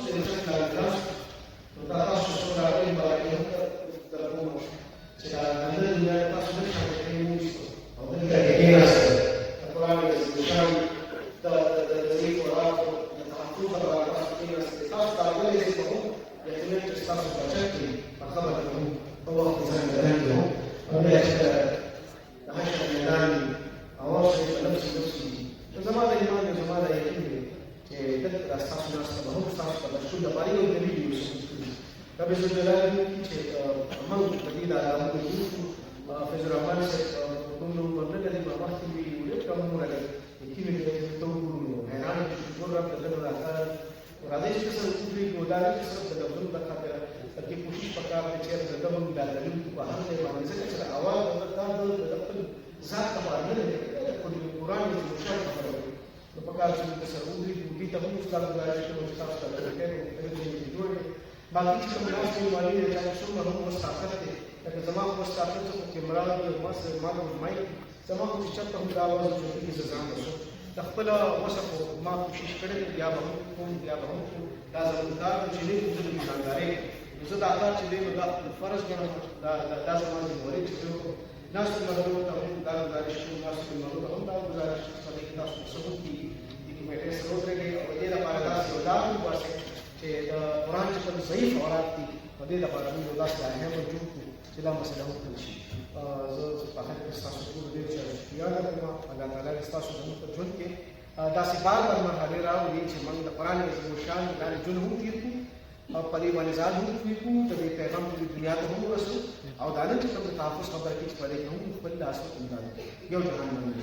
چې بشکل انداز نو دا تاسو څومره راغلي باندې هم ترکوم چې دا د دنیا تاسو د شان کې موږ او دلته کېناست قرآن عزیز شان د دې قرآن د تحقق لپاره تاسو کېناست تاسو راغلي چې کوم یقینا چې تاسو بچت کې په خبره کوم په وخت ځان درنګو او بیا چې د حشر میدان اواز یې په نفسي زما د ایمان زما د یقین دی چې دلته تاسو ناست به هم تاسو په رسول د باري او دلیل یو رب عزت جلاله چې موږ په دې عالم کې فیض الرحمن صاحب کوم نو ورته د وخت وی یو کوم راغلی چې موږ ته وګورو حیران شو رب دغه راځه راځي چې څه وګوري ګوداري چې څه د خپل د خاطر چې کوشش وکړه چې د دغه د دلیل په هر ځای باندې چې اواز د خپل ذات باندې د قرآن د مشاهد خبره کوي نو په کار چې څه وګوري دې ته موږ ستاسو د راځي چې تاسو ته د جوړ باقي چې کوم ناس یې مالي چې څومره هم مستقل دي لکه زما خو مستقل څه کې مراد یو ماسه ما د مای زما خو چې چاته هم دا आवाज چې دې ځان ته د خپل وسه ما کوشش کړې بیا به کوم بیا به دا زموږ چې نه کوم ځانګړي زه دا الله چې دې دا فرض ګڼم دا زما د موري چې ناس مرغو ته هم دا گزارش کوم ناس مرغو ته هم دا گزارش کوي چې تاسو څه دي دې مې سره ورغلي او دې لپاره تاسو دا واسه چې د قرآن چې کوم ضعیف اورات دي په دې لپاره موږ الله تعالی هم جوړ کړو چې دا مسله وکړي شي زه په هغه کې تاسو ټول دې چې یاد کړم الله تعالی تاسو زموږ په ژوند کې دا سپار د مرحله راوړي چې موږ د قرآن عظیم شان باندې ژوند هم تیر کړو او په دې باندې ځان هم تیر کړو د پیغام د دنیا ته هم ورسو او دا نه چې کوم تحفظ خبره کې چې په دې هم خپل لاس په یو ځان باندې